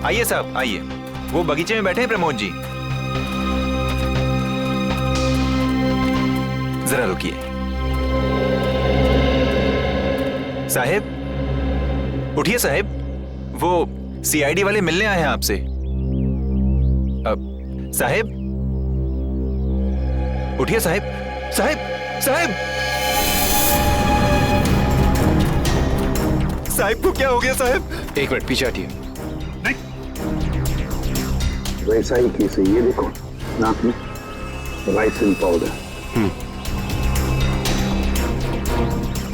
आइए साहब आइए, वो बगीचे में बैठे हैं प्रमोद जी। जरा रुकिए। साहब उठिए साहब, वो सीआईडी वाले मिलने आए हैं आपसे। अब साहब उठिए साहब। साहब साहब साहब को क्या हो गया साहब? एक मिनट पीछे हटिए। वैसा ही केस है ये, देखो नाक में राइसिन पाउडर।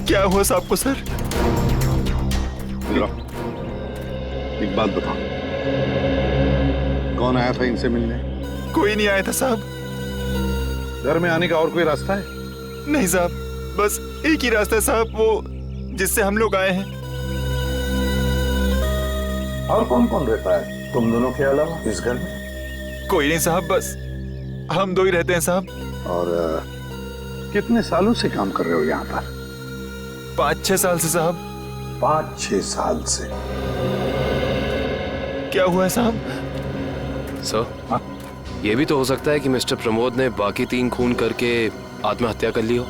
क्या हुआ साहब को सर? एक बात बताओ, कौन आया था इनसे मिलने? कोई नहीं आया था साहब। घर में आने का और कोई रास्ता है? नहीं साहब, बस एक ही रास्ता है साहब, वो जिससे हम लोग आए हैं। और कौन कौन रहता है तुम दोनों के अलावा इस घर में? कोई नहीं साहब, बस हम दो ही रहते हैं साहब। और कितने सालों से काम कर रहे हो यहाँ पर? 5-6 साल से साहब। 5-6 साल से? क्या हुआ है साहब? सर, ये भी तो हो सकता है कि मिस्टर प्रमोद ने बाकी 3 खून करके आत्महत्या कर ली हो।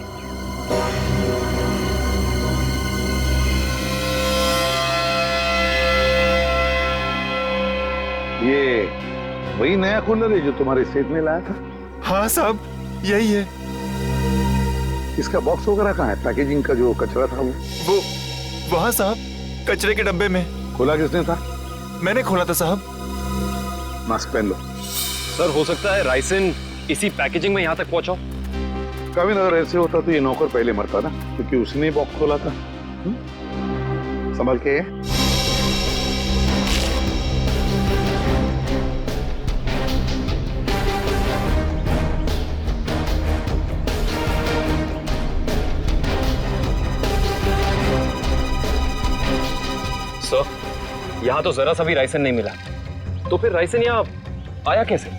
ये वही नया कूलर है जो तुम्हारे सेठ ने लाया था? हाँ साहब, यही है। इसका बॉक्स वगैरह कहाँ है? पैकेजिंग का जो कचरा था वो वहाँ साहब, कचरे के डब्बे में। खोला किसने था? मैंने खोला था साहब। मास्क पहन लो। सर, हो सकता है राइसिन इसी पैकेजिंग में यहाँ तक पहुंचा। कभी अगर ऐसे होता तो ये नौकर पहले मरता ना, क्योंकि उसने बॉक्स खोला था। संभल के। सर, यहाँ तो जरा सा भी राइसन नहीं मिला, तो फिर राइसन यहाँ आया कैसे?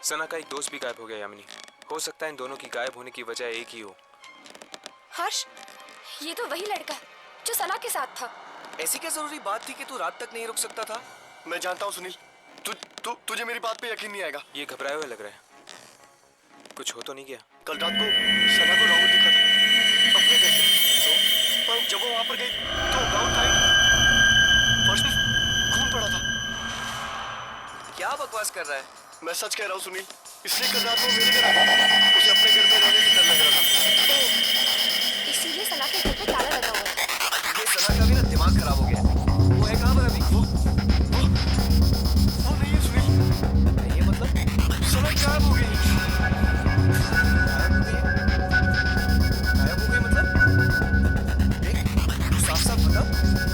सना का एक दोस्त भी गायब हो गया यामिनी। हो सकता है इन दोनों की गायब होने की वजह एक ही हो। हर्ष, ये तो वही लड़का है जो सना के साथ था। ऐसी क्या जरूरी बात थी कि तू रात तक नहीं रुक सकता था? मैं जानता हूँ सुनील, तुझे मेरी बात पे यकीन नहीं आएगा। ये घबराए हुए लग रहा है। कुछ हो तो नहीं गया? कल रात को सना को राहुल दिखा था अपने घर से। पर जब वो वहां पर गई तो राहुल था फर्श में खून पड़ा था। क्या बकवास कर रहा है? मैं सच कह रहा हूँ सुनील, इसलिए कल रात को मेरे घर आया। उसे अपने घर में रहने से डर लग रहा था। इसीलिए सना के घर पे ताला लगा हुआ है। ये सना का भी ना दिमाग खराब हो गया। वो है कहाँ पर अभी? वो नहीं है सुनील। ये मतलब सना गायब हो गई। गायब हो गई मतलब? देख, साफ साफ बता,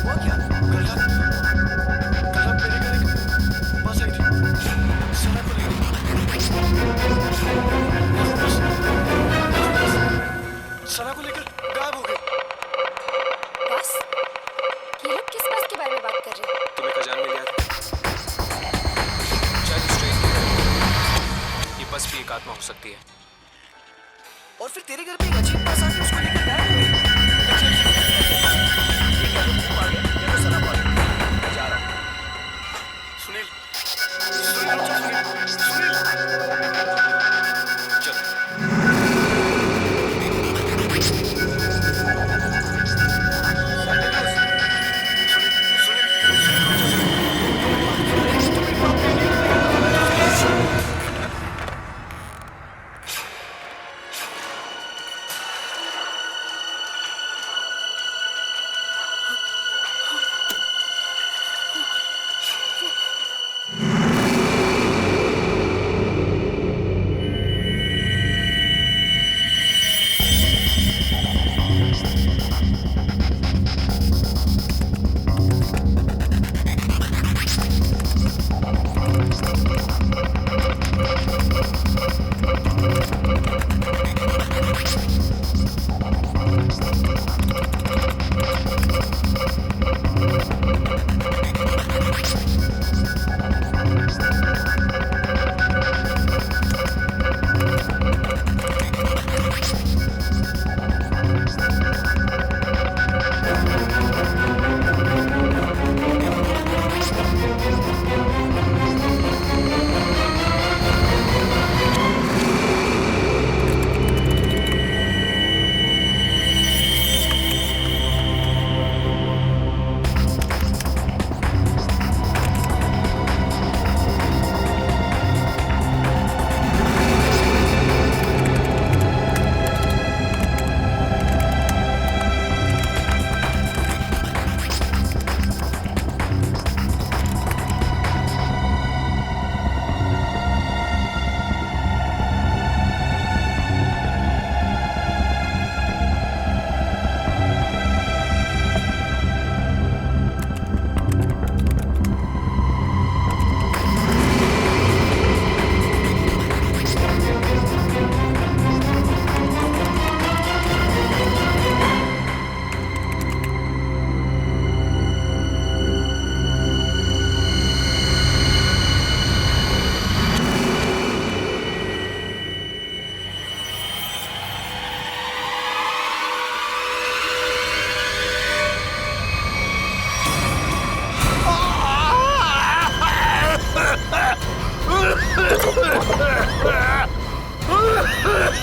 हुआ क्या? कल रात मेरे घर एक बस आई थी, सना को लेकर। सना को लेकर गायब हो गई। बस? ये लोग किस बस के बारे में बात कर रहे हैं? तुम्हें खजान मिल गया था? शायद उस ट्रेन की ये बस भी एक आत्मा हो सकती है। और फिर तेरे घर पे एक अजीब बस आके उसको लेकर गायब हो गई। ये क्या तो तू आ गया या तो सना आ गया? मैं जा रहा हूँ। सुनील, सुनील, सुनील, चल।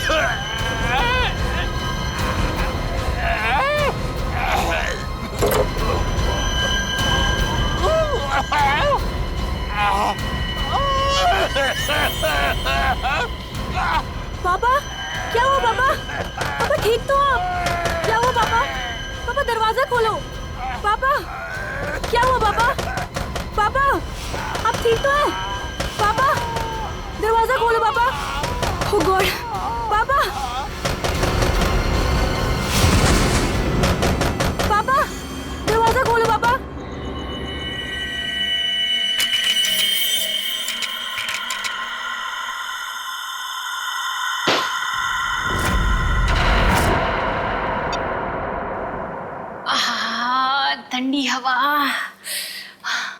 पापा, क्या हुआ पापा? पापा ठीक तो आप? क्या हुआ पापा? पापा दरवाजा खोलो। पापा, क्या हुआ पापा? पापा, आप ठीक तो हैं? पापा, दरवाजा खोलो पापा। ओह गॉड, पापा, पापा, दरवाजा खोलो पापा। ठंडी हवा।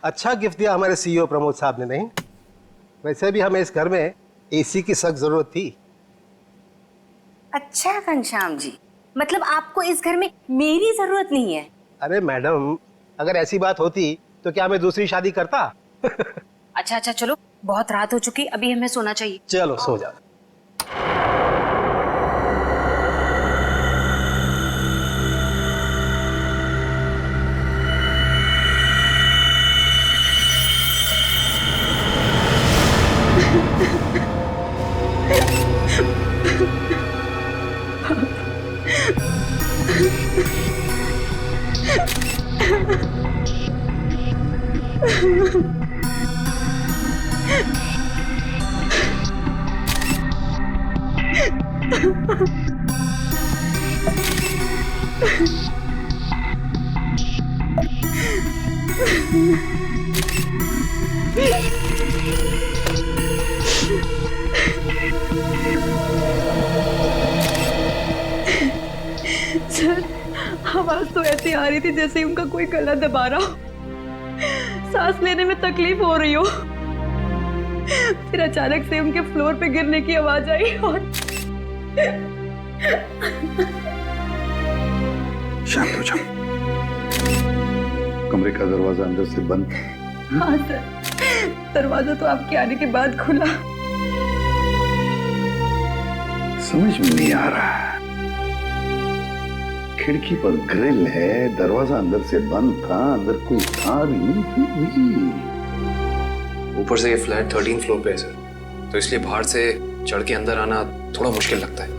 अच्छा गिफ्ट दिया हमारे सीईओ प्रमोद साहब ने, नहीं? वैसे भी हमें इस घर में एसी की सख्त जरूरत थी। अच्छा घनश्याम जी, मतलब आपको इस घर में मेरी जरूरत नहीं है? अरे मैडम, अगर ऐसी बात होती तो क्या मैं दूसरी शादी करता? अच्छा चलो, बहुत रात हो चुकी, अभी हमें सोना चाहिए। चलो सो जाओ। सर, आवाज तो ऐसी आ रही थी जैसे उनका कोई गला दबा रहा हो, सांस लेने में तकलीफ हो रही हो। फिर अचानक से उनके फ्लोर पे गिरने की आवाज आई और शांत हो जाओ। कमरे का दरवाजा अंदर से बंद। हाँ सर, दरवाजा तो आपके आने के बाद खुला। समझ में नहीं आ रहा। खिड़की पर ग्रिल है, दरवाजा अंदर से बंद था, अंदर कोई था भी नहीं, फिर भी। ऊपर से ये फ्लैट 13 फ्लोर पे है सर, तो इसलिए बाहर से चढ़ के अंदर आना थोड़ा मुश्किल लगता है।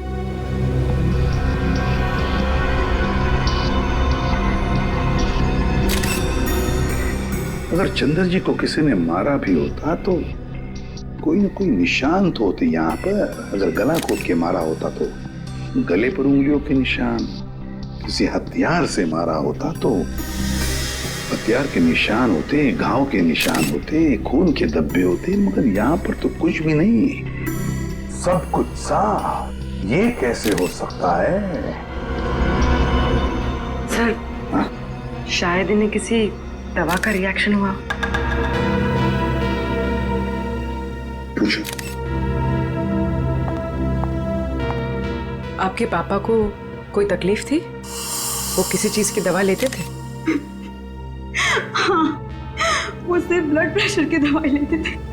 अगर चंद्र जी को किसी ने मारा भी होता तो कोई न कोई निशान तो होते यहाँ पर। अगर गला घोट के मारा होता तो गले पर उंगलियों के निशान, किसी हथियार से मारा होता तो हथियार के निशान होते, घाव के निशान होते, खून के धब्बे होते, मगर यहाँ पर तो कुछ भी नहीं, सब कुछ साफ। ये कैसे हो सकता है? सर, हाँ? शायद इन्हें किसी दवा का रिएक्शन हुआ। पूछो। आपके पापा को कोई तकलीफ थी? वो किसी चीज की दवा लेते थे? हाँ, वो सिर्फ ब्लड प्रेशर की दवाई लेते थे।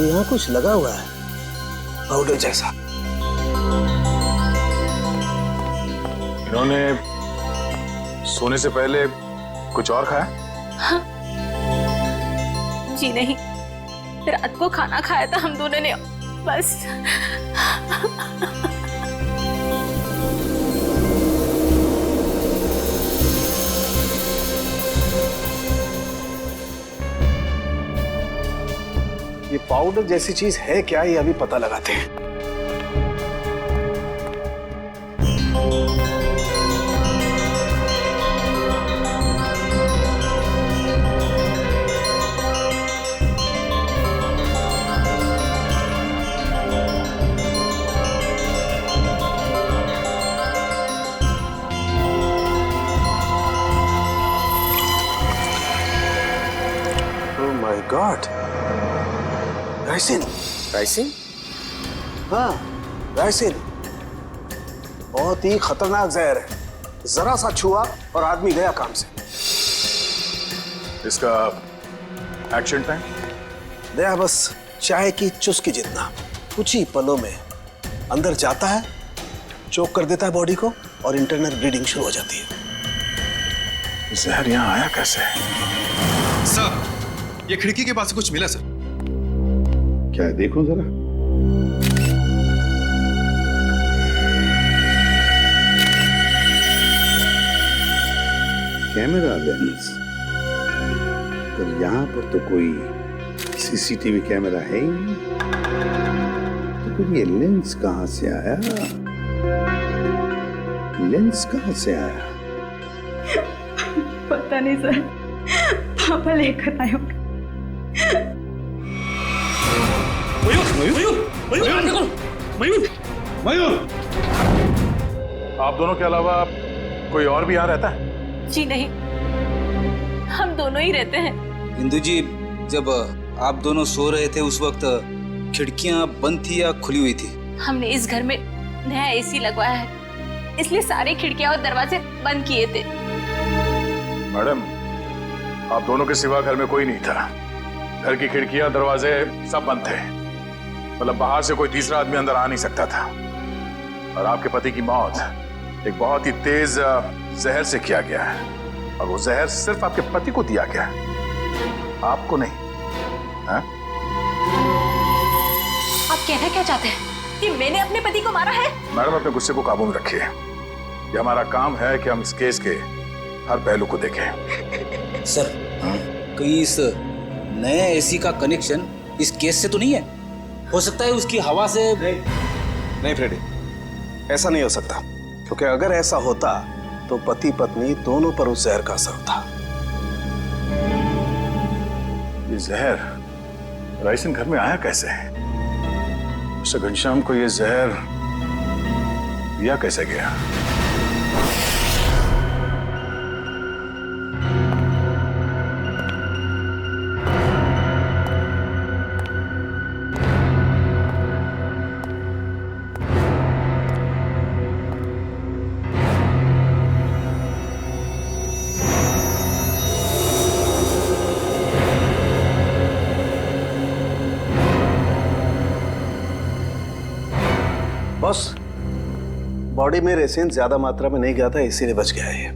यहाँ कुछ लगा हुआ है, पाउडर जैसा। इन्होंने सोने से पहले कुछ और खाया? हाँ? जी नहीं, रात को खाना खाया था हम दोनों ने, बस। ये पाउडर जैसी चीज है क्या, ये अभी पता लगाते हैं। राइसिन। राइसिन? हाँ, राइसिन बहुत ही खतरनाक जहर है। जरा सा छुआ और आदमी गया काम से। इसका एक्शन टाइम? दया बस चाय की चुस्की जितना। कुछ ही पलों में अंदर जाता है, चोक कर देता है बॉडी को और इंटरनल ब्लीडिंग शुरू हो जाती है। जहर यहाँ आया कैसे? सर, ये खिड़की के पास से कुछ मिला सर। क्या है, देखो जरा। Camera lens. पर यहाँ पर तो कोई सीसीटीवी कैमरा है ही नहीं। तो फिर ये लेंस कहाँ से आया? लेंस कहाँ से आया? पता नहीं सर, पापा लेकर आए होंगे। मयूर! आप दोनों के अलावा कोई और भी यहाँ रहता है? जी नहीं, हम दोनों ही रहते हैं। इंदु जी, जब आप दोनों सो रहे थे उस वक्त खिड़कियां बंद थी या खुली हुई थी? हमने इस घर में नया एसी लगवाया है, इसलिए सारी खिड़कियां और दरवाजे बंद किए थे। मैडम, आप दोनों के सिवा घर में कोई नहीं था। घर की खिड़कियां, दरवाजे सब बंद थे। मतलब बाहर से कोई तीसरा आदमी अंदर आ नहीं सकता था। और आपके पति की मौत एक बहुत ही तेज जहर से किया गया है। और वो जहर सिर्फ आपके पति को दिया गया है, आपको नहीं। हाँ? आप कहना क्या चाहते हैं कि मैंने अपने पति को मारा है? मैडम, अपने गुस्से को काबू में रखिए। ये हमारा काम है कि हम इस केस के हर पहलू को देखें। सर, कहीं इस नए एसी का कनेक्शन इस केस से तो नहीं है? हो सकता है उसकी हवा से। नहीं फ्रेडी, ऐसा नहीं हो सकता। क्योंकि अगर ऐसा होता तो पति पत्नी दोनों पर उस जहर का असर था। ये जहर राइसन घर में आया कैसे? मिस्टर घनश्याम को ये जहर दिया कैसे गया? बॉस, बॉडी में रेसिन ज्यादा मात्रा में नहीं गया था, इसीलिए बच गया है।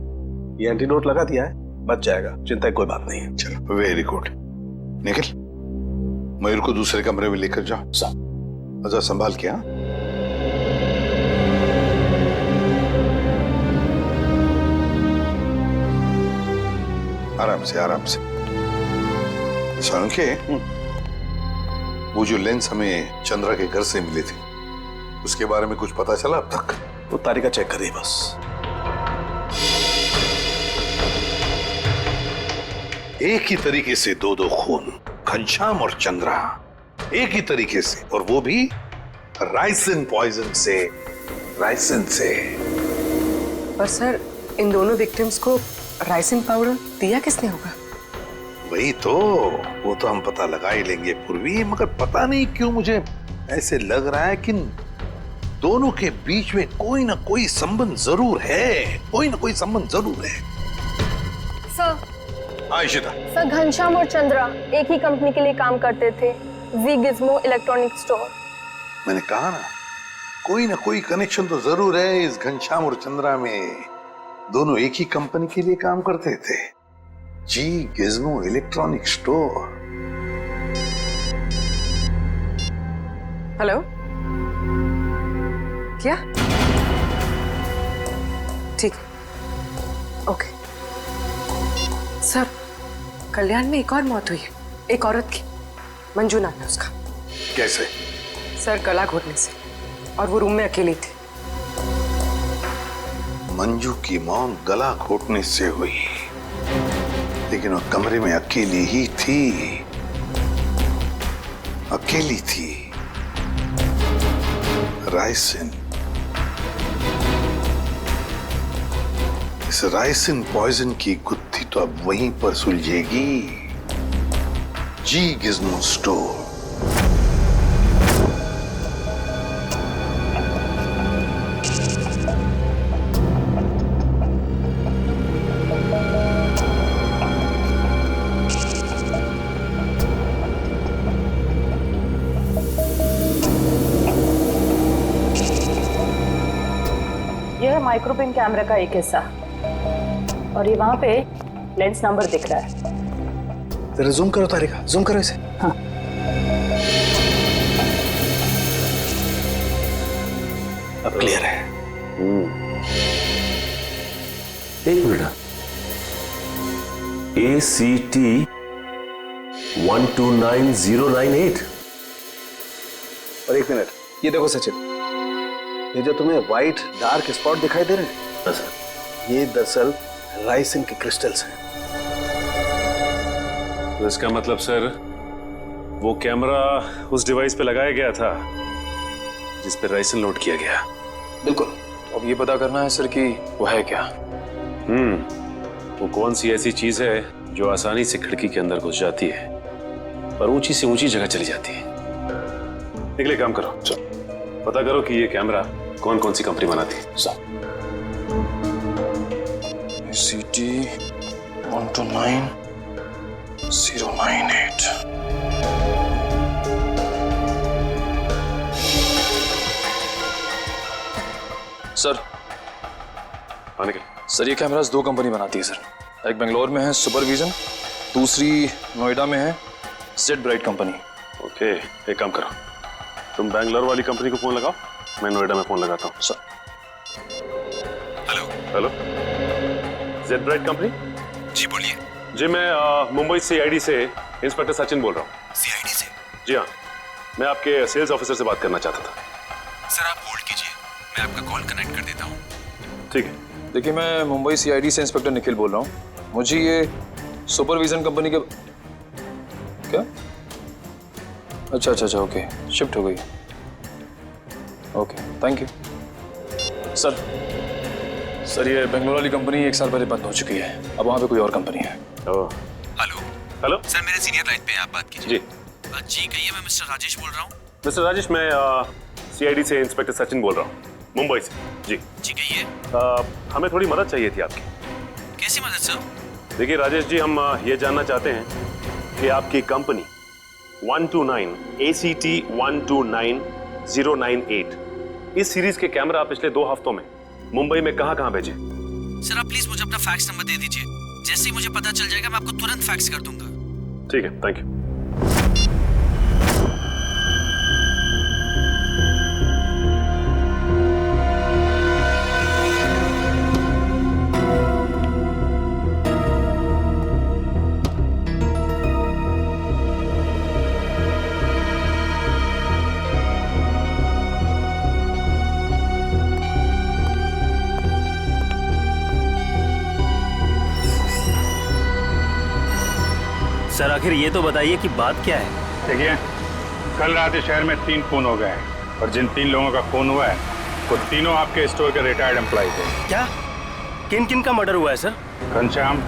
ये एंटीडोट लगा दिया है, बच जाएगा। चिंता की कोई बात नहीं है। चलो, वेरी गुड। निखिल, मयूर को दूसरे कमरे में लेकर जाओ। अच्छा, संभाल के। हाँ, आराम से आराम से। सांके, वो जो लेंस हमें चंद्रा के घर से मिले थे, उसके बारे में कुछ पता चला अब तक? वो तारिका चेक करिए बस। एक ही तरीके से दो खून, घनश्याम और चंद्रा, एक ही तरीके से, और वो भी राइसिन पॉइजन से। राइसिन से। पर सर, इन दोनों विक्टिम्स को राइसिन पाउडर दिया किसने होगा? वही तो, वो तो हम पता लगा ही लेंगे पूर्वी, मगर पता नहीं क्यों मुझे ऐसे लग रहा है कि दोनों के बीच में कोई ना कोई संबंध जरूर है। कोई ना कोई संबंध जरूर है। सर। हाँ इशिता। सर, घनश्याम और चंद्रा एक ही कंपनी के लिए काम करते थे, वी गिज़्मो इलेक्ट्रॉनिक स्टोर। मैंने कहा ना, कोई ना कोई कनेक्शन तो जरूर है इस घनश्याम और चंद्रा में। दोनों एक ही कंपनी के लिए काम करते थे, जी गिज़्मो इलेक्ट्रॉनिक स्टोर। हेलो, क्या? ठीक, ओके। सर, कल्याण में एक और मौत हुई है, एक औरत की। मंजू नाम है उसका। कैसे? सर, गला घोटने से, और वो रूम में अकेली थी। मंजू की मौत गला घोटने से हुई, लेकिन वो कमरे में अकेली ही थी। अकेली थी। राइसिन, इस राइसिन पॉइजन की गुत्थी तो अब वहीं पर सुलझेगी। जी गिज़्मो स्टोर। माइक्रोपिन कैमरा का एक हिस्सा, और ये वहां पे लेंस नंबर दिख रहा है। जरा जूम करो तारिका, जूम करो इसे। हाँ। अब क्लियर है। एक मिनट, ACT 129098। और एक मिनट, ये देखो सचिन, ये जो तुम्हें व्हाइट डार्क स्पॉट दिखाई दे रहे हैं, ये दरअसल राइसिन के क्रिस्टल्स हैं। तो इसका मतलब सर वो कैमरा उस डिवाइस पे लगाया गया था जिस पे राइसिन लोड किया गया। बिल्कुल। अब ये पता करना है सर कि वो है क्या। वो कौन सी ऐसी चीज है जो आसानी से खिड़की के अंदर घुस जाती है पर ऊंची से ऊंची जगह चली जाती है। निकले, काम करो, पता करो कि ये कैमरा कौन कौन सी कंपनी बनाती है। ACT 129098। सर सर ये कैमरास दो कंपनी बनाती है सर। एक बेंगलोर में है सुपरविजन, दूसरी नोएडा में है सेट ब्राइट कंपनी। ओके, एक काम करो, तुम बैंगलोर वाली कंपनी को फोन लगाओ, मैं नोएडा में फोन लगाता हूँ। Sir. Hello, jet bright company? जी बोलिए। जी, मैं मुंबई CID से इंस्पेक्टर सचिन बोल रहा हूँ। CID से? जी हाँ, मैं आपके सेल्स ऑफिसर से बात करना चाहता था। सर आप होल्ड कीजिए, मैं आपका कॉल कनेक्ट कर देता हूँ। ठीक है। देखिए, मैं मुंबई CID से इंस्पेक्टर निखिल बोल रहा हूँ। मुझे ये सुपरविजन कंपनी के क्या? अच्छा, ओके, शिफ्ट हो गई। Okay, thank you. सर ये बेंगलोर वाली कंपनी 1 साल पहले बंद हो चुकी है, अब वहाँ पे कोई और कंपनी है। हेलो सर, मेरे सीनियर लाइन पे आप बात कीजिए। जी जी कहिए, मैं मिस्टर राजेश बोल रहा हूँ। मिस्टर राजेश, मैं CID से इंस्पेक्टर सचिन बोल रहा हूँ, मुंबई से। जी कहिए। हमें थोड़ी मदद चाहिए थी आपकी। कैसी मदद सर? देखिए राजेश जी, हम ये जानना चाहते हैं कि आपकी कंपनी 129 ACT 129098 इस सीरीज के कैमरा पिछले 2 हफ्तों में मुंबई में कहां भेजे? सर आप प्लीज मुझे अपना फैक्स नंबर दे दीजिए, जैसे ही मुझे पता चल जाएगा मैं आपको तुरंत फैक्स कर दूंगा। ठीक है, थैंक यू। सर आखिर ये तो बताइए कि बात क्या है? देखिए, कल रात इस शहर में 3 खून हो गए हैं और जिन 3 लोगों का खून हुआ है वो तीनों आपके स्टोर के रिटायर्ड एम्प्लॉय थे। क्या? किन किन का मर्डर हुआ है सर? घनश्याम,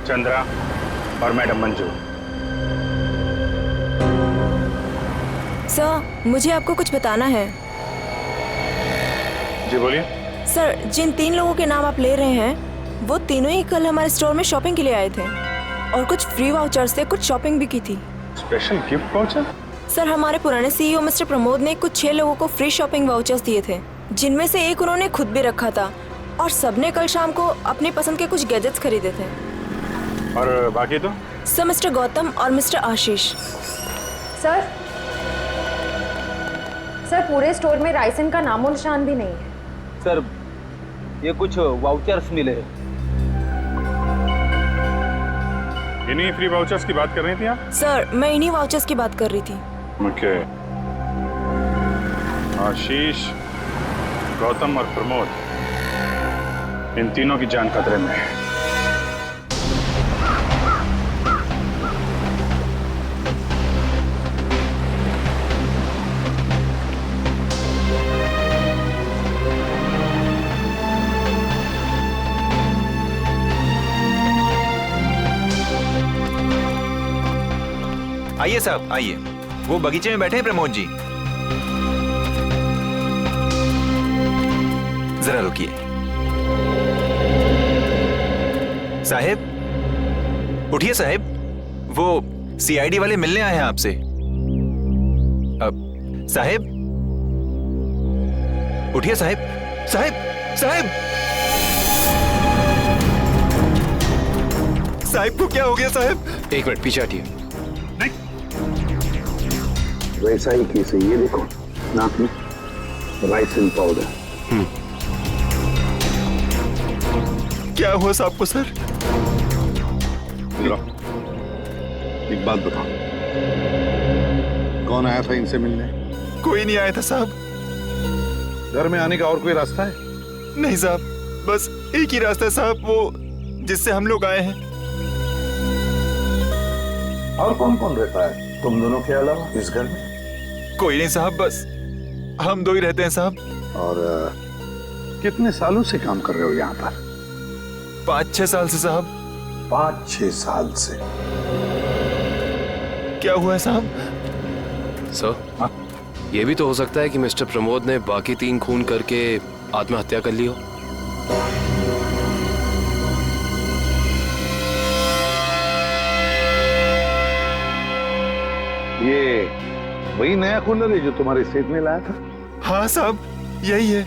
चंद्रा और मैडम मंजू। सर मुझे आपको कुछ बताना है। जी बोलिए। सर जिन 3 लोगों के नाम आप ले रहे हैं वो तीनों ही कल हमारे स्टोर में शॉपिंग के लिए आए थे और कुछ फ्री वाउचर से कुछ शॉपिंग भी की थी। Special gift voucher? सर हमारे पुराने CEO मिस्टर प्रमोद ने कुछ 6 लोगों को फ्री शॉपिंग वाउचर्स दिए थे, जिनमें से एक उन्होंने खुद भी रखा था और सबने कल शाम को अपनी पसंद के कुछ गैजेट्स खरीदे थे। और बाकी तो? सर मिस्टर गौतम और मिस्टर आशीष। सर पूरे स्टोर में राइसन का नामो निशान भी नहीं है। सर ये कुछ वाउचर्स मिले। इन्हीं फ्री वाउचर्स की बात कर रही थी आप? सर मैं इन्हीं वाउचर्स की बात कर रही थी। ओके। आशीष, गौतम और प्रमोद, इन तीनों की जान खतरे में है। आइए साहब आइए, वो बगीचे में बैठे हैं प्रमोद जी। जरा रुकिए। साहब उठिए साहब, वो CID वाले मिलने आए हैं आपसे। साहब उठिए साहब। साहब साहब साहिब को क्या हो गया साहब? एक मिनट पीछे हटिए। वैसा ही केस है, ये देखो नाक में राइसिन पाउडर। क्या हुआ साहब को सर? एक बात बताओ, कौन आया था इनसे मिलने? कोई नहीं आया था साहब। घर में आने का और कोई रास्ता है? नहीं साहब, बस एक ही रास्ता है साहब, वो जिससे हम लोग आए हैं। और कौन कौन रहता है तुम दोनों के अलावा इस घर में? कोई नहीं साहब, बस हम दो ही रहते हैं साहब। और कितने सालों से काम कर रहे हो यहाँ पर? 5-6 साल से साहब। 5-6 साल से? क्या हुआ है साहब? सर, ये भी तो हो सकता है कि मिस्टर प्रमोद ने बाकी 3 खून करके आत्महत्या कर ली हो। ये वही नया कूलर है जो तुम्हारे सेठ ने लाया था? हाँ साहब, यही है।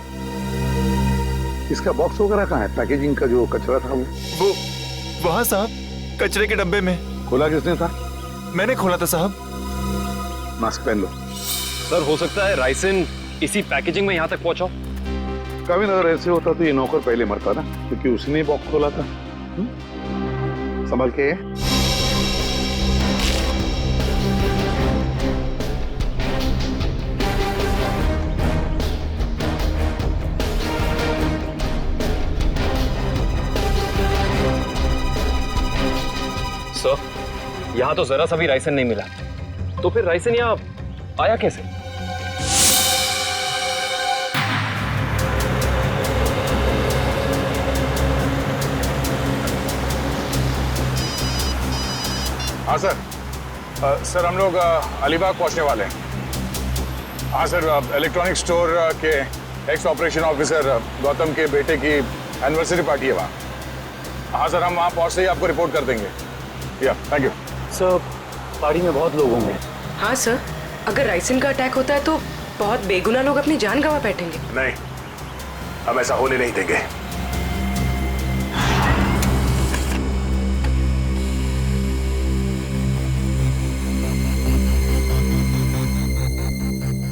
इसका बॉक्स वगैरह कहाँ है? पैकेजिंग का जो कचरा था वो वहाँ साहब, कचरे के डब्बे में। खोला किसने था? मैंने खोला था साहब। मास्क पहन लो। सर, हो सकता है राइसिन इसी पैकेजिंग में यहाँ तक पहुंचा। कभी अगर ऐसे होता तो ये नौकर पहले मरता ना, क्योंकि उसने ही बॉक्स खोला था। संभल के। सर, यहाँ तो जरा सा भी राइसन नहीं मिला, तो फिर राइसन यहाँ आया कैसे? हाँ सर। सर हम लोग अलीबाग पहुंचने वाले हैं। हाँ सर, इलेक्ट्रॉनिक स्टोर के एक्स ऑपरेशन ऑफिसर गौतम के बेटे की एनिवर्सरी पार्टी है वहाँ। हाँ सर, हम वहाँ पहुँचते ही आपको रिपोर्ट कर देंगे। या थैंक यू सर। पार्टी में बहुत लोग होंगे। हाँ सर, अगर राइसिन का अटैक होता है तो बहुत बेगुनाह लोग अपनी जान गंवा बैठेंगे। नहीं, हम ऐसा होने नहीं देंगे।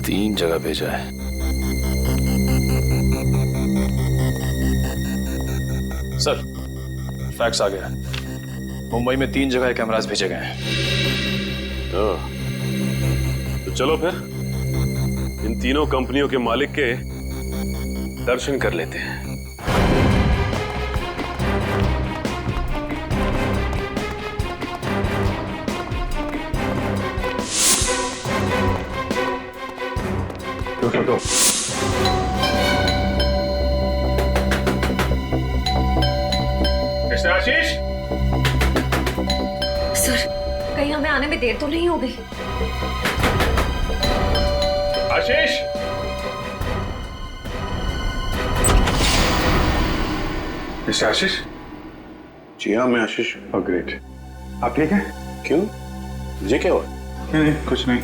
तीन जगह भेजा है। सर, फैक्स आ गया। मुंबई में 3 जगह कैमरास भेजे गए हैं। तो चलो फिर इन तीनों कंपनियों के मालिक के दर्शन कर लेते हैं। तो मिस्टर आशीष, सर, कहीं हमें आने में देर तो नहीं हो गई? आशीष, मिस्टर आशीष। जी हाँ, मैं आशीष। Oh great. आप ठीक हैं? क्यों, मुझे क्या हुआ? नहीं, कुछ नहीं।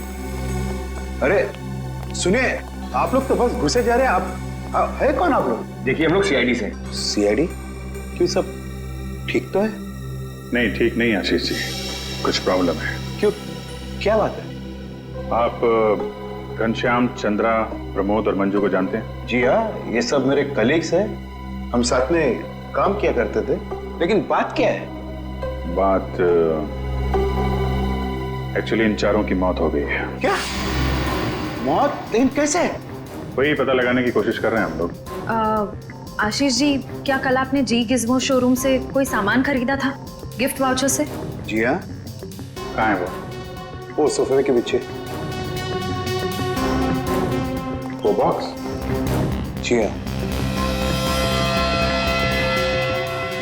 अरे सुनिए, आप लोग तो बस घुसे जा रहे हैं। आप है कौन आप लोग? देखिए, हम लोग सीआईडी से। सीआईडी? क्यों, सब ठीक तो है? नहीं, ठीक नहीं आशीष जी, कुछ प्रॉब्लम है। क्यों, क्या बात है? आप घनश्याम, चंद्रा, प्रमोद और मंजू को जानते हैं? जी हाँ, ये सब मेरे कलीग्स हैं। हम साथ में काम किया करते थे। लेकिन बात क्या है? बात एक्चुअली इन चारों की मौत हो गई है। क्या मौत? लेकिन कैसे? वही पता लगाने की कोशिश कर रहे हैं हम लोग। आशीष जी, क्या कल आपने जी गिज़्मो शोरूम से कोई सामान खरीदा था गिफ्ट वाउचर से? जी हाँ। कहाँ है वो सोफे के पीछे। वो बॉक्स? जी हाँ।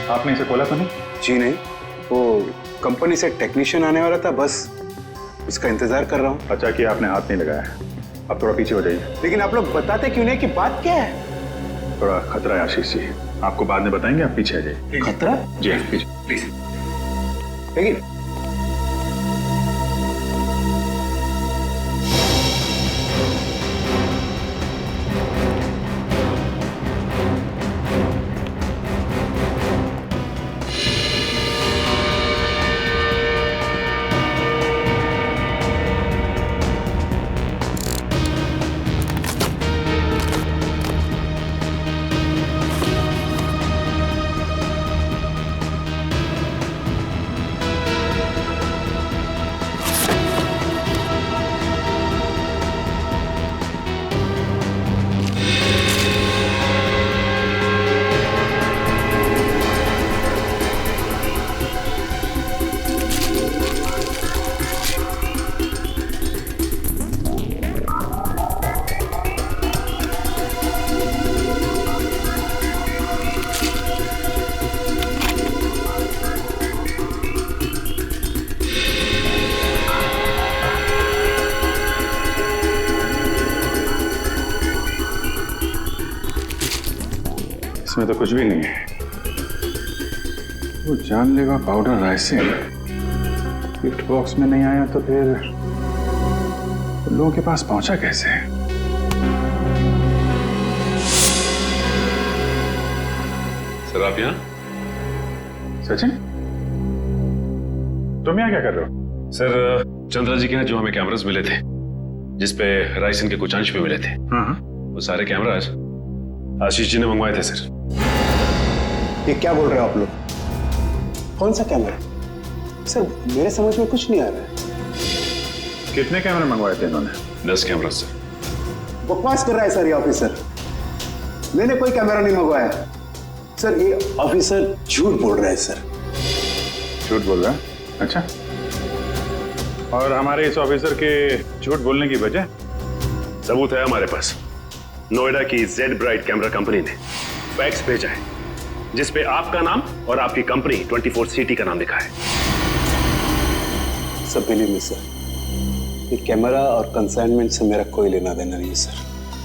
आपने इसे खोला तो नहीं? जी नहीं, वो कंपनी से टेक्नीशियन आने वाला था, बस उसका इंतजार कर रहा हूँ। अच्छा कि आपने हाथ नहीं लगाया। अब थोड़ा पीछे हो जाइए। लेकिन आप लोग बताते क्यों नहीं कि बात क्या है? थोड़ा खतरा है आशीष जी, आपको बाद में बताएंगे, आप पीछे आ जाइए। खतरा? जी पीछे प्लीज। लेकिन इसमें तो कुछ भी नहीं है। वो जानलेवा पाउडर राइसिन गिफ्ट बॉक्स में नहीं आया तो फिर लोगों के पास पहुंचा कैसे? सर आप यहाँ? सचिन, तुम यहाँ क्या कर रहे हो? सर चंद्रा जी के यहाँ जो हमें कैमरास मिले थे जिसपे राइसन के कुछ अंश भी मिले थे, वो सारे कैमरास आशीष जी ने मंगवाए थे सर। ये क्या बोल रहे हो आप लोग? कौन सा कैमरा? सर मेरे समझ में कुछ नहीं आ रहा है। कितने कैमरे मंगवाए थे इन्होंने? 10 कैमरा सर। बकवास कर रहा है सर ये ऑफिसर। मैंने कोई कैमरा नहीं मंगवाया सर। ये ऑफिसर झूठ बोल रहा है सर। झूठ बोल रहा है? अच्छा, और हमारे इस ऑफिसर के झूठ बोलने की वजह? सबूत है हमारे पास। नोएडा की जेड ब्राइट कैमरा कंपनी ने फैक्स भेजा है जिसपे आपका नाम और आपकी कंपनी 24 सिटी का नाम लिखा है। सब बिलीव मी सर, ये कैमरा और कंसाइनमेंट से मेरा कोई लेना देना नहीं सर।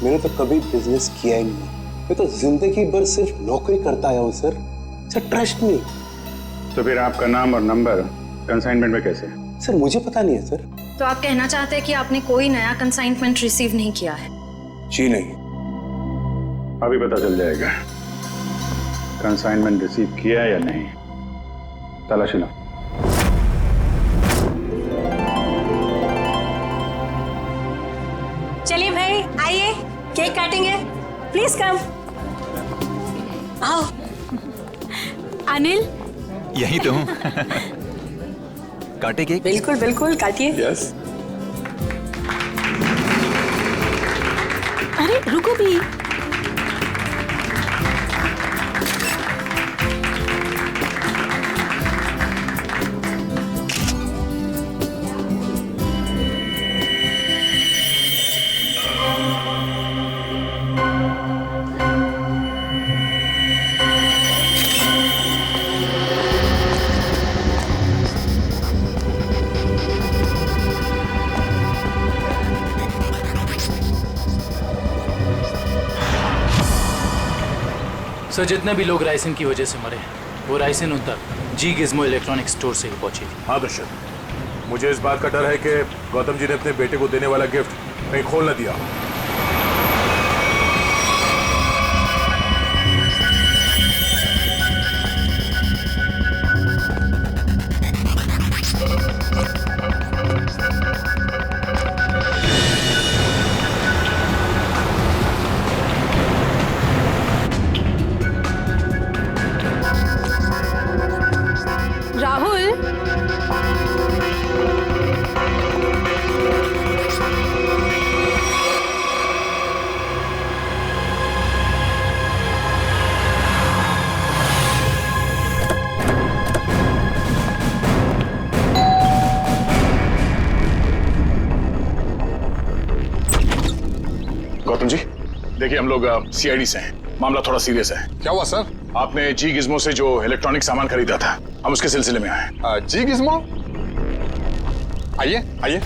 मैंने तो कभी बिजनेस किया ही नहीं। मैं तो जिंदगी भर सिर्फ नौकरी करता आया हूँ सर। Sir trust me. तो फिर आपका नाम और नंबर कंसाइनमेंट में कैसे? सर मुझे पता नहीं है सर। तो आप कहना चाहते हैं कि आपने कोई नया कंसाइनमेंट रिसीव नहीं किया है? जी नहीं। अभी पता चल जाएगा कंसाइनमेंट रिसीव किया या नहीं। तलाशी लो। चलिए भाई आइए, केक काटेंगे। Please come. आओ। अनिल, यही तो हूँ। काटे केक? बिल्कुल बिल्कुल काटिए। यस। अरे रुको भी। सर जितने भी लोग राइसन की वजह से मरे वो राइसन उन तक जी गिज्मो इलेक्ट्रॉनिक स्टोर से ही पहुंची थी। हाँ दर्शन, मुझे इस बात का डर है कि गौतम जी ने अपने बेटे को देने वाला गिफ्ट कहीं खोल न दिया। राहुल, गौतम जी देखिए, हम लोग सीआईडी से हैं। मामला थोड़ा सीरियस है। क्या हुआ सर? आपने जी गिज्मो से जो इलेक्ट्रॉनिक सामान खरीदा था, हम उसके सिलसिले में आए। जी गिज्मो? आइए आइए।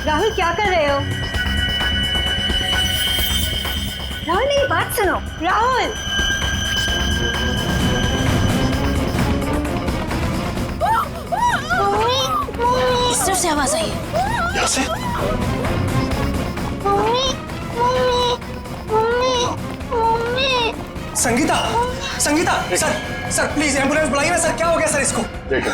राहुल क्या कर रहे हो? राहुल मेरी बात सुनो। राहुल, इस तरफ से आवाज आई है। यहाँ से? Sangeeta, Sangeeta, sir sir please ambulance बुलाइए ना सर। क्या हो गया सर इसको? देखो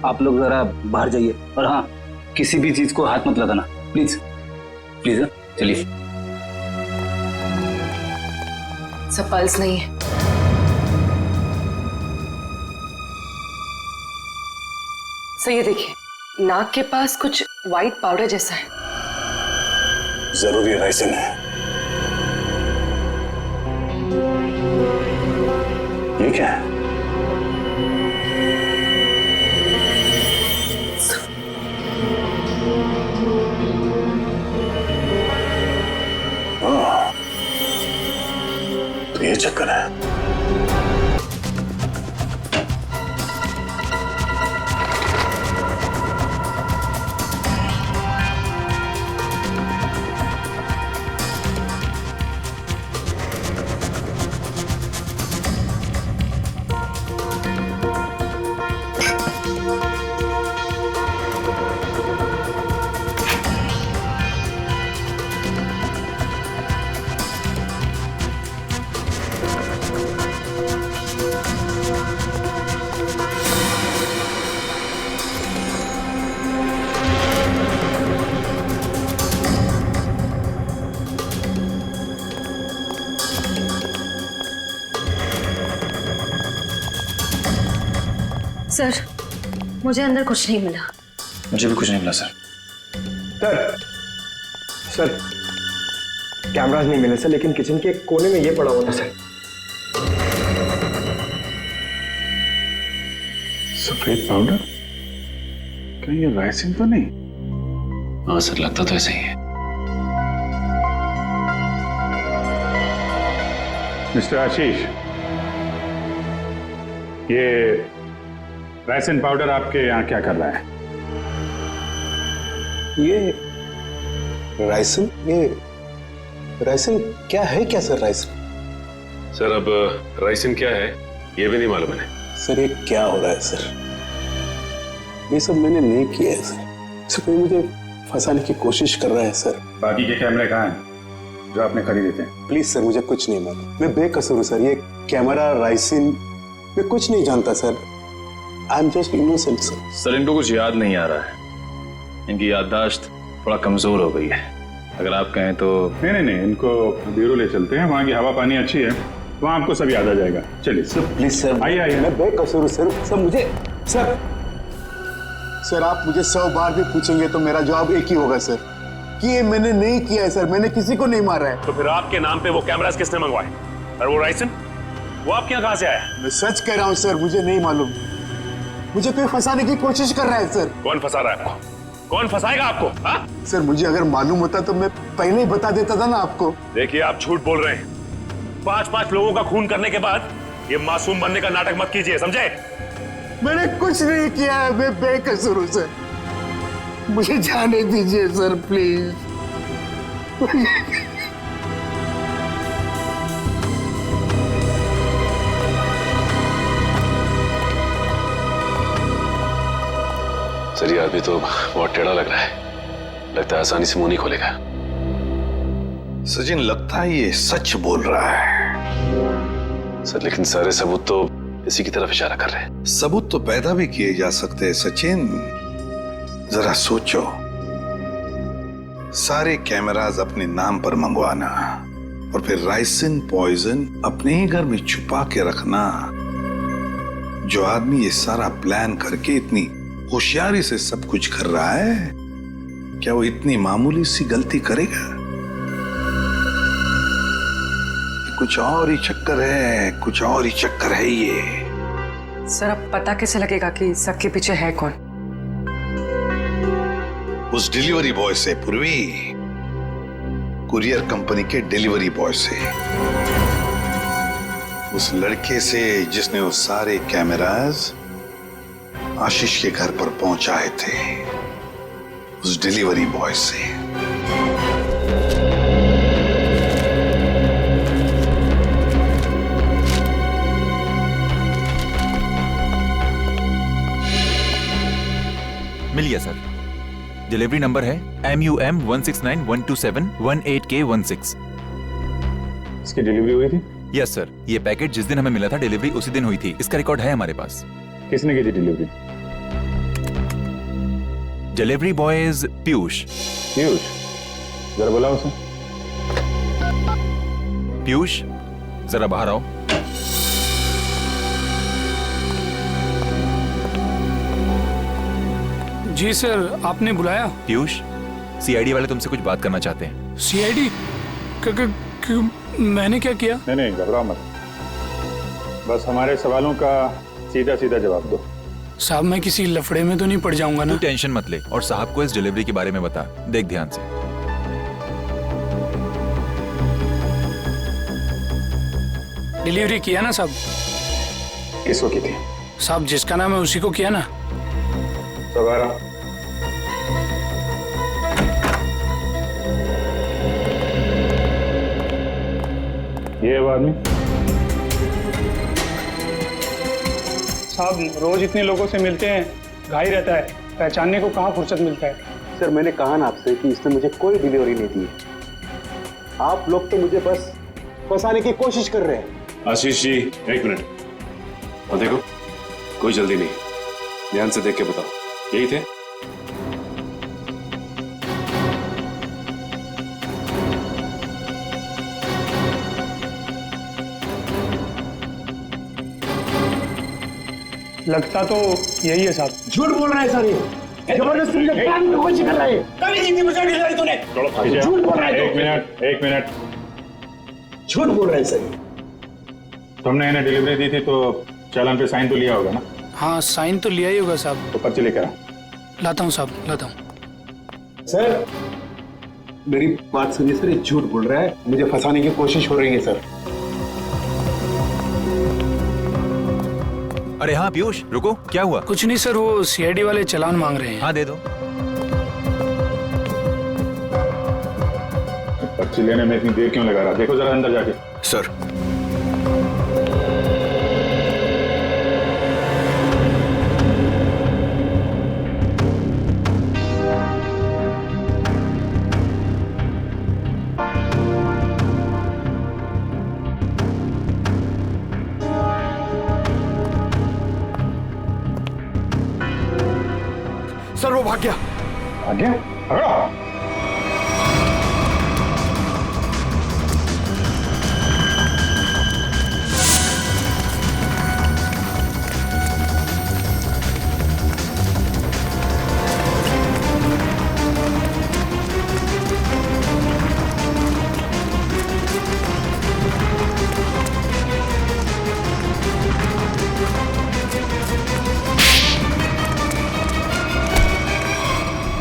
आप लोग जरा बाहर जाइए और हाँ, किसी भी चीज को हाथ मत लगाना प्लीज प्लीज। चलिए। सब पल्स नहीं है। सर ये देखिए, नाक के पास कुछ व्हाइट पाउडर जैसा है। जरूरी राइसन है। ये क्या है? तो ये चक्कर है। सर, मुझे अंदर कुछ नहीं मिला। मुझे भी कुछ नहीं मिला सर। सर कैमरास नहीं मिले सर, लेकिन किचन के कोने में ये पड़ा हुआ था सर। सफेद पाउडर? कहीं ये राइसिन तो नहीं? हाँ सर, लगता तो ऐसा ही है। मिस्टर आशीष, ये राइसिन पाउडर आपके यहाँ क्या कर रहा है? ये राइसिन क्या है? क्या सर राइसिन? सर अब राइसिन क्या है ये भी नहीं मालूम है। सर ये क्या हो रहा है सर? ये सब मैंने नहीं किया है सर। सर कोई मुझे फंसाने की कोशिश कर रहा है सर। बाकी के कैमरे कहाँ हैं जो आपने खरीदे थे? प्लीज सर, मुझे कुछ नहीं मालूम। मैं बेकसूर हूँ सर। ये कैमरा, राइसिन, मैं कुछ नहीं जानता sir. I am just innocent sir. Sir इनको कुछ याद नहीं आ रहा है, इनकी याददाश्त थोड़ा कमजोर हो गई है। अगर आप कहें तो नहीं, इनको ब्यूरो ले चलते हैं, वहाँ की हवा पानी अच्छी है, वहाँ आपको सब याद आ जाएगा। चलिए सर प्लीज सर, आइए। मैं बेकसूर हूँ सर। सर मुझे सर आप मुझे 100 बार भी पूछेंगे तो मेरा जवाब एक ही होगा सर, कि ये मैंने नहीं किया है सर। मैंने किसी को नहीं मारा है। तो फिर आपके नाम पे वो कैमरास किसने मंगवाए? और वो राइसन वो आपके यहाँ कहाँ से आया? मैं सच कह रहा हूँ सर, मुझे नहीं मालूम। मुझे कोई फंसाने की कोशिश कर रहा है सर। कौन फंसा रहा है आपको? कौन फंसाएगा आपको? हाँ? सर मुझे अगर मालूम होता तो मैं पहले ही बता देता था ना आपको। देखिए आप झूठ बोल रहे हैं। 5-5 लोगों का खून करने के बाद ये मासूम बनने का नाटक मत कीजिए, समझे? मैंने कुछ नहीं किया है, मैं बेकसूर हूं सर। मुझे जाने दीजिए सर प्लीज। सर ये आदमी तो बहुत टेढ़ा लग रहा है, लगता है आसानी से मुंह नहीं खोलेगा। सचिन, लगता है ये सच बोल रहा है। सर लेकिन सारे सबूत तो इसी की तरफ इशारा कर रहे हैं। सबूत तो पैदा भी किए जा सकते हैं सचिन। जरा सोचो, सारे कैमरास अपने नाम पर मंगवाना और फिर राइसिन पॉइजन अपने ही घर में छुपा के रखना। जो आदमी ये सारा प्लान करके इतनी होशियारी से सब कुछ कर रहा है, क्या वो इतनी मामूली सी गलती करेगा? कुछ और ही चक्कर है, कुछ और ही चक्कर है ये। सर अब पता कैसे लगेगा कि सबके पीछे है कौन? उस डिलीवरी बॉय से पूर्वी, कुरियर कंपनी के डिलीवरी बॉय से, उस लड़के से जिसने वो सारे कैमरास आशीष के घर पर पहुंचाए थे, उस डिलीवरी बॉय से। मिल गया सर। डिलीवरी नंबर है MUM 169127128K16। इसकी डिलीवरी हुई थी? यस सर, ये पैकेट जिस दिन हमें मिला था डिलीवरी उसी दिन हुई थी। इसका रिकॉर्ड है हमारे पास। किसने की थी delivery? Delivery boys Piyush. Piyush, जरा बुलाओ उसे। पीयूष, जरा बाहर आओ। जी सर, आपने बुलाया? पीयूष, CID वाले तुमसे कुछ बात करना चाहते हैं। CID? मैंने क्या किया? नहीं, घबराओ मत, बस हमारे सवालों का सीधा सीधा जवाब दो। साहब मैं किसी लफड़े में तो नहीं पड़ जाऊंगा ना? तू टेंशन मत ले और साहब को इस डिलीवरी के बारे में बता। देख ध्यान से। डिलीवरी किया ना साहब? किसको की थी? साहब जिसका नाम है उसी को किया ना। सवारा ये वो आदमी साहब रोज इतने लोगों से मिलते हैं, घाई रहता है, पहचानने को कहाँ फुर्सत मिलता है। सर मैंने कहा ना आपसे कि इसने मुझे कोई डिलीवरी नहीं दी। आप लोग तो मुझे बस फंसाने की कोशिश कर रहे हैं। आशीष जी एक मिनट, और देखो कोई जल्दी नहीं, ध्यान से देख के बताओ यही थे? लगता तो यही है साहब। झूठ बोल रहा है सर, ये जबरदस्ती मुझे प्लान में कोशिश कर रहा है। कभी नहीं दी मुझे डिलीवरी तूने। झूठ बोल रहा है। एक मिनट झूठ बोल रहा है सर। तुमने इन्हें डिलीवरी दी थी तो चालान पे साइन तो लिया होगा ना? हाँ साइन तो लिया ही होगा साहब। तो पर्ची लेकर आओ। लाता हूँ साहब, लाता हूँ। सर मेरी बात सुनिए सर, ये झूठ बोल रहा है, मुझे फंसाने की कोशिश हो रही है सर। अरे हाँ पीयूष रुको, क्या हुआ? कुछ नहीं सर, वो सीआईडी वाले चालान मांग रहे हैं। हाँ दे दो। पर्ची लेने में इतनी देर क्यों लगा रहा? देखो जरा अंदर जाके। सर सर वो भाग गया। भाग गया? पकड़ो।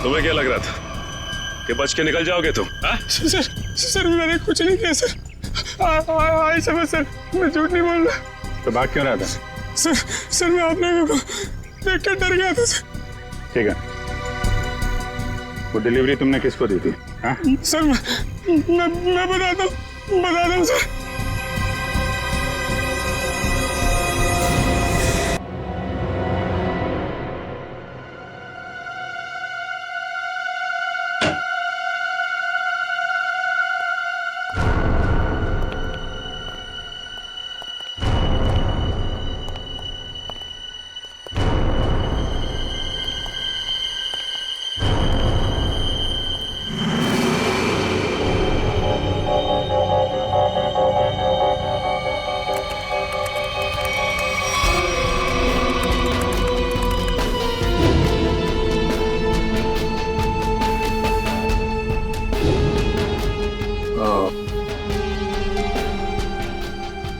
तुम्हें क्या लग रहा था कि बच के निकल जाओगे तुम? सर मैंने कुछ नहीं किया सर। आई समझ सर, मैं झूठ नहीं बोल रहा। तो भाग क्यों रहा था? सर मैं आप लोगों को देख कर डर गया था सर। ठीक है, वो डिलीवरी तुमने किसको दी थी? हाँ? सर मैं बताता हूँ सर।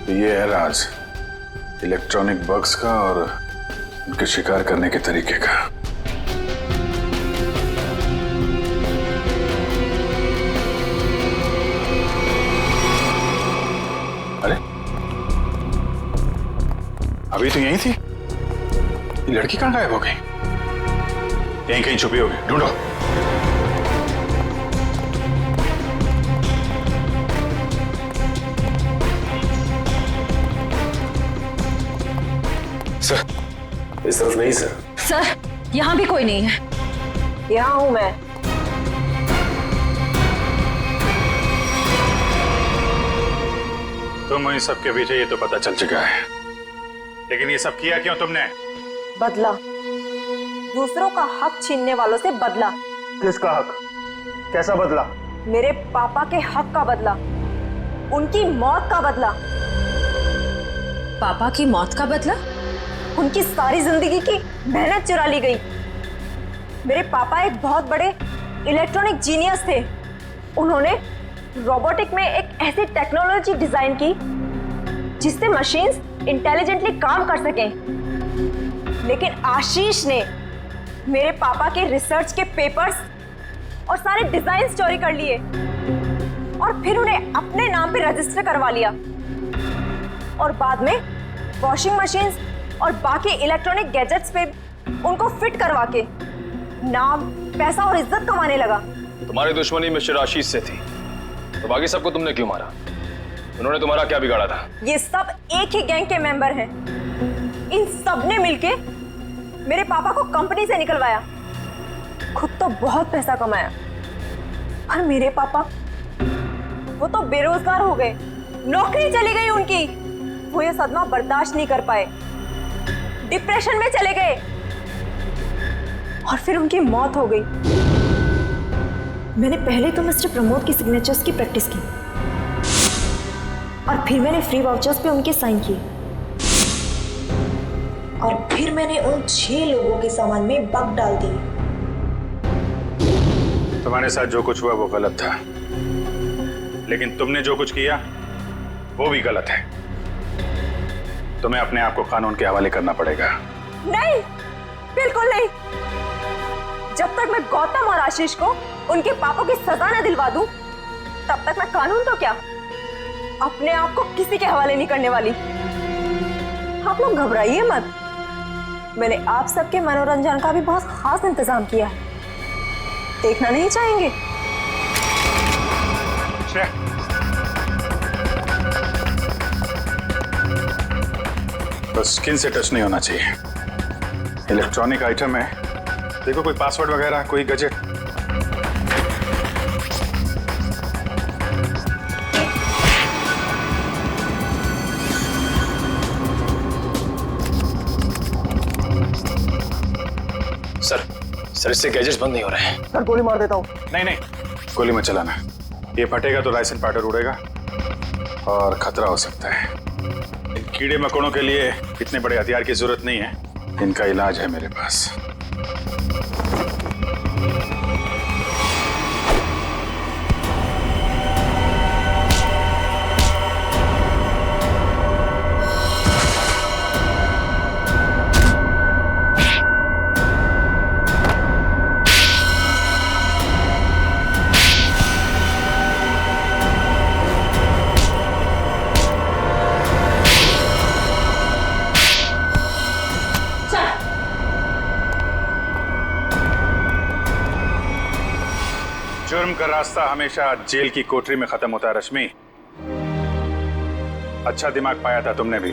ये है राज इलेक्ट्रॉनिक बग्स का और उनके शिकार करने के तरीके का। अरे अभी तो यहीं थी, ये लड़की कहां गायब हो गई? यहीं कहीं छुपी होगी, ढूंढो। सर इस तरफ नहीं सर। सर यहाँ भी कोई नहीं है। यहाँ हूँ मैं। तुम इन सब के पीछे ये तो पता चल चुका है, लेकिन ये सब किया क्यों तुमने? बदला, दूसरों का हक छीनने वालों से बदला। किसका हक? कैसा बदला? मेरे पापा के हक का बदला, उनकी मौत का बदला। पापा की मौत का बदला? उनकी सारी जिंदगी की मेहनत चुरा ली गई। मेरे पापा एक बहुत बड़े इलेक्ट्रॉनिक जीनियस थे। उन्होंने रोबोटिक में एक ऐसी टेक्नोलॉजी डिजाइन की जिससे मशीन्स इंटेलिजेंटली काम कर सकें। लेकिन आशीष ने मेरे पापा के रिसर्च के पेपर्स और सारे डिजाइन चोरी कर लिए और फिर उन्हें अपने नाम पे रजिस्टर करवा लिया। और बाद में वॉशिंग मशीन्स और बाकी इलेक्ट्रॉनिक गैजेट्स पे उनको फिट करवा के नाम, पैसा और इज्जत कमाने लगा। तुम्हारी दुश्मनी मिस्टर आशीष से थी, तो बाकी सबको तुमने क्यों मारा? उन्होंने तुम्हारा क्या बिगाड़ा था? ये सब एक ही गैंग के मेंबर हैं। इन सब ने मिलके मेरे पापा को कंपनी से निकलवाया, खुद तो बहुत पैसा कमाया, पर मेरे पापा वो तो बेरोजगार हो गए, नौकरी चली गई उनकी। वो ये सदमा बर्दाश्त नहीं कर पाए, डिप्रेशन में चले गए और फिर उनकी मौत हो गई। मैंने पहले तो मिस्टर प्रमोद की सिग्नेचर्स की प्रैक्टिस की और फिर मैंने फ्री वाउचर्स पे उनके साइन किए और फिर मैंने उन 6 लोगों के सामान में बग डाल दिए। तुम्हारे साथ जो कुछ हुआ वो गलत था, लेकिन तुमने जो कुछ किया वो भी गलत है। तुम्हें अपने आप को कानून के हवाले करना पड़ेगा। नहीं, बिल्कुल नहीं। जब तक मैं गौतम और आशीष को उनके पापों की सजा न दिलवा दूं, तब तक मैं कानून तो क्या, अपने आप को किसी के हवाले नहीं करने वाली। आप लोग घबराइए मत, मैंने आप सबके मनोरंजन का भी बहुत खास इंतजाम किया है। देखना नहीं चाहेंगे? बस स्किन से टच नहीं होना चाहिए। इलेक्ट्रॉनिक आइटम है, देखो कोई पासवर्ड वगैरह, कोई गैजेट। सर इससे गैजेट्स बंद नहीं हो रहे हैं। सर गोली मार देता हूँ। नहीं, गोली मत चलाना। ये फटेगा तो लाइसेंस पाउडर उड़ेगा और खतरा हो सकता है। इन कीड़े मकोड़ों के लिए इतने बड़े हथियार की जरूरत नहीं है, इनका इलाज है मेरे पास। जुर्म का रास्ता हमेशा जेल की कोठरी में खत्म होता है रश्मि। अच्छा दिमाग पाया था तुमने भी।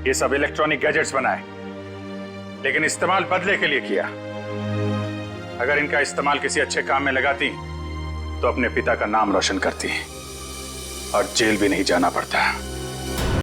ये सब इलेक्ट्रॉनिक गैजेट्स बनाए, लेकिन इस्तेमाल बदले के लिए किया। अगर इनका इस्तेमाल किसी अच्छे काम में लगाती तो अपने पिता का नाम रोशन करती और जेल भी नहीं जाना पड़ता।